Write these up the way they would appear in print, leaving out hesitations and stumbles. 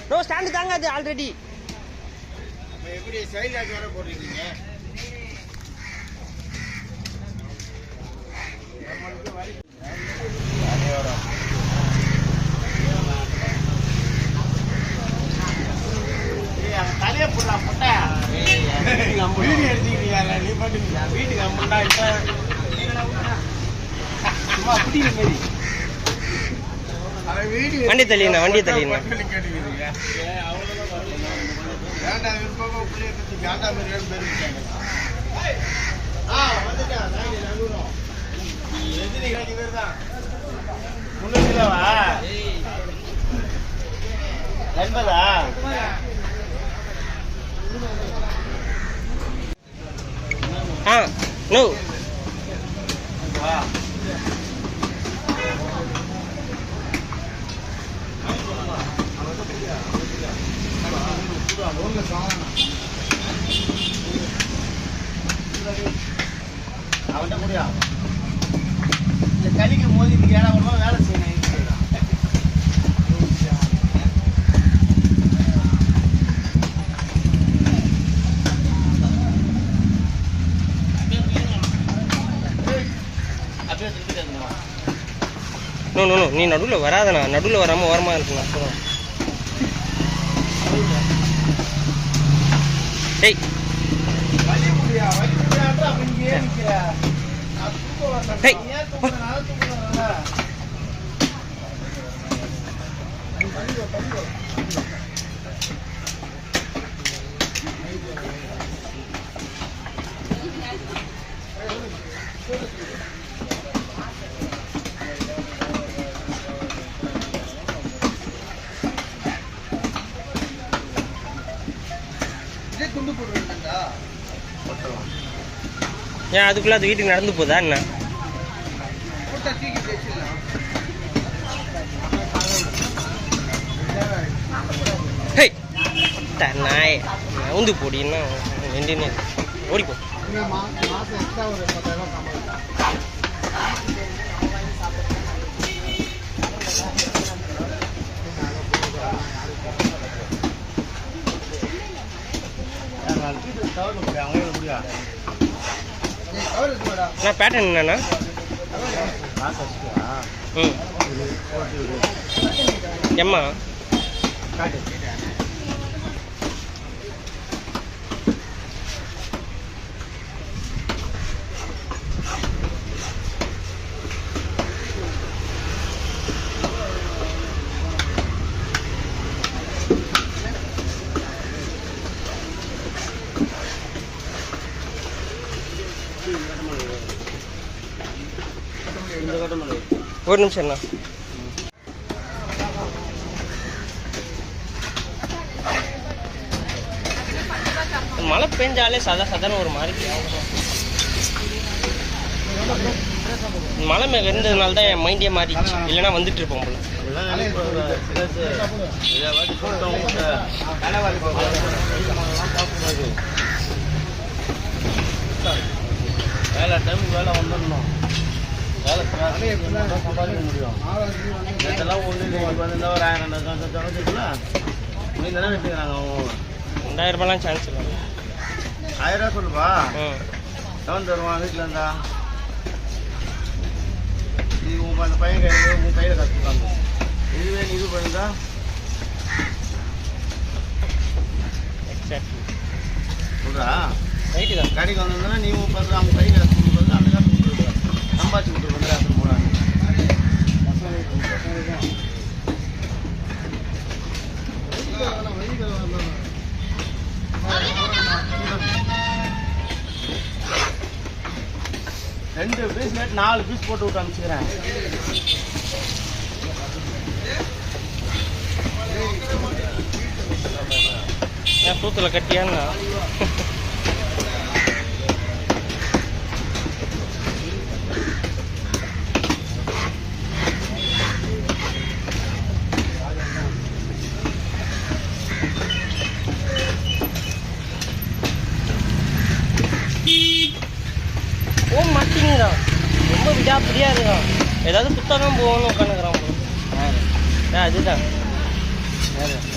Bro stand தாங்காது already. எப்படி side lock வேற போட்டுருக்கீங்க? தலைய போட்டா போட்டா வீடியோ எடுத்துக்கிட்டீங்க. நீ பண்ணுவீங்க வீட்டுக்கு அம்மண்டா இப்ப சும்மா அப்படி மாதிரி வண்டி தள்ளினா வண்டி தள்ளினா கேட்டுக்கிறீங்க. வேண்டாம் விருப்பமா பிள்ளைய பத்தி வேண்டாம் பேருக்காங்க. வந்துட்டேன் எதிரி கணக்கு பேர் தான் 300 கிலோவா 80 நோ அவன்கிட்ட முடியா இந்த கலிக்கு மோதி ஏழாயிரம் வேலை செய்யணும். நோ நோ நோ நீ நடுவில் வராதண்ணா. நடுவில் வராமல் ஓரமாக இருக்குண்ணா. அப்புறம் டேய் ஏன் அதுக்குள்ள அது வீட்டுக்கு நடந்து போதா என்ன? நாய் நவுந்து போடின்னா வெண்டினே ஓடிப்போ. நான் பேட்டர்ன் என்னண்ணா? எம்மா ஒரு நிமிஷம்ண்ணா. மழை பெஞ்சாலே சாதாரண ஒரு மாதிரி மழை மேக இருந்ததுனால தான் என் மைண்டே மாறிடுச்சு. இல்லைன்னா வந்துட்டு இருப்போம் போல. வேலை டைமுக்கு வேலை வந்துடணும். வேலை சம்பாதிக்க முடியும். இதெல்லாம் ஒன்று வந்து ஒரு 1000 தொலைச்சிக்கல நீ தானே வச்சுக்கிறாங்க. அவங்க 2000 ரூபாய்லாம் சான்ஸ் இல்லை. 1000 ரூபா சொல்லுப்பா. எவன் தருவான் வீட்டில் இருந்தா? நீ அந்த பையன் உன் கையில் கற்றுக்காங்க. இதுவே நீ இது பண்ணிருந்தா சொல்றா ரைட்டு தான். கடைக்கு வந்திருந்தா நீ பார்த்து அவங்க கையில் கற்று கொடுக்குறது அந்த காசு கொடுத்துருக்க சம்பாதிச்சு கொடுத்துருக்க காசு போகிறாங்க. ரெண்டு பீஸ் நேற்று 4 பீஸ் போட்டு விட்டு அனுப்பிச்சுக்கிறேன். ஏன் சூத்தில் கட்டியான்னா தான் ரொம்ப விடாப்படியா இருக்கான். ஏதாவது புத்தகம் போகணும்னு உட்காந்துக்கிறான். அதுதான்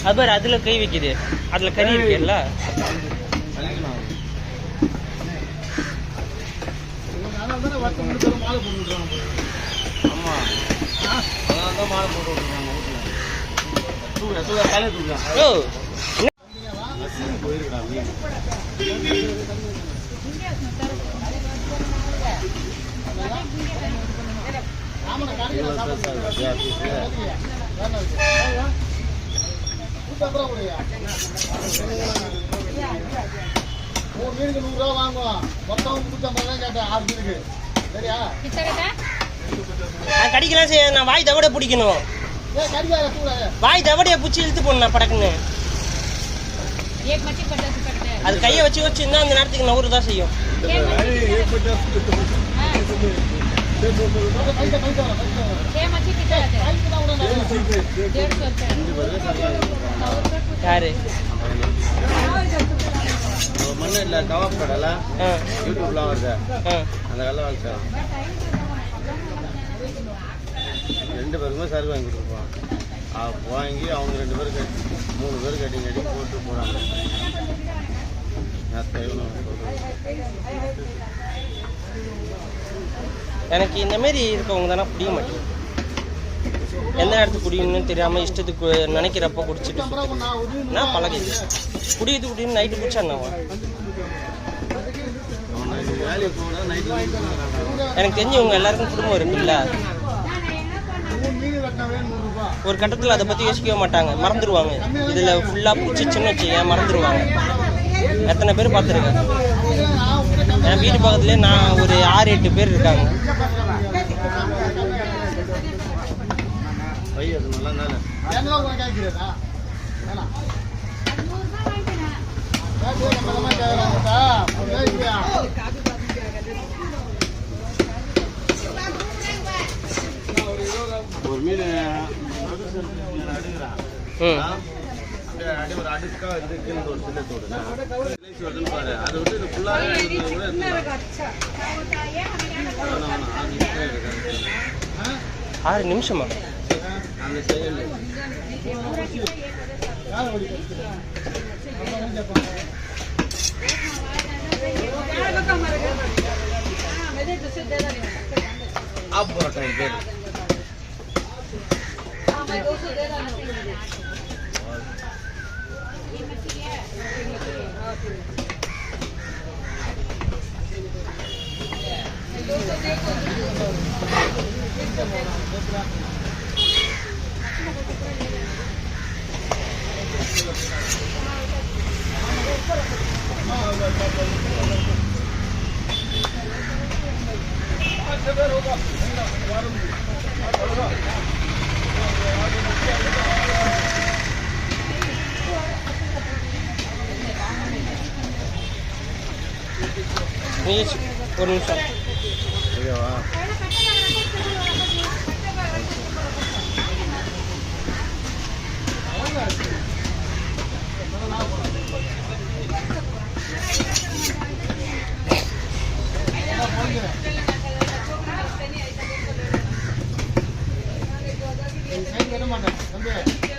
அது பாரு, அதுல கை வைக்குது, அதுல கறி இருக்குல்ல. ஆமா, அதனால தான் மாலை போட்டு விட்டுருக்காங்க வீட்டில். ஓ போயிருக்கா மீனுக்கு 100 ரூபா வாங்குவோம். மொத்தம் 150 தான் கேட்டேன் 6 மீனுக்கு. சரியா? நான் கடிக்கலாம் செய்ய, நான் வாய் தவட பிடிக்கணும். வாய் தவடைய பிடிச்சி இழுத்து போடணும் படக்குன்னு. அது கையை வச்சு வச்சுன்னா அந்த நேரத்துக்கு நவுறு தான் செய்யும். யாரு மண்ணு இல்லை கவாப் கடலை யூடியூப்லாம் வருது, அந்த கடலை வாங்கிச்சோம். 2 பேருக்குமே சருக்கு வாங்கி கொடுத்துருப்போம். வாங்கி அவங்க 2 பேருக்கு 3 பேர் கட்டி போட்டு போகிறாங்க. எனக்கு இந்த மாரி இருக்கவங்க தானே புரிய மாட்டேங்குது. எந்த நேரத்துக்கு குடிக்கணும்னு தெரியாமல் இஷ்டத்துக்கு நினைக்கிறப்ப குடிச்சிட்டு நான் பழகுது. குடின்னு நைட்டு குடிச்சா எனக்கு தெரிஞ்சவங்க எல்லாருக்கும் குடும்பம் இருக்குல்ல. ஒரு கட்டத்தில் அதை பற்றி யோசிக்கவே மாட்டாங்க, மறந்துடுவாங்க. இதில் ஃபுல்லாக பிடிச்சிச்சுன்னு வச்சுக்க மறந்துடுவாங்க. எத்தனை பேர் பார்த்துருக்கேன். என் வீட்டு பக்கத்துலேயே நான் ஒரு 6-8 பேர் இருக்காங்க. ஒரு மீன் ஒரு அடுக்கா வந்து கீழே ஒரு சில்லத்தோடு வருதுன்னு பாரு. அதை விட்டு இது ஃபுல்லாக 6 நிமிஷமா அந்த செயல் ஆப் போகிற டைம் பேர் ஒரு நிமிஷம். ஓகேவா? மாட்டேன்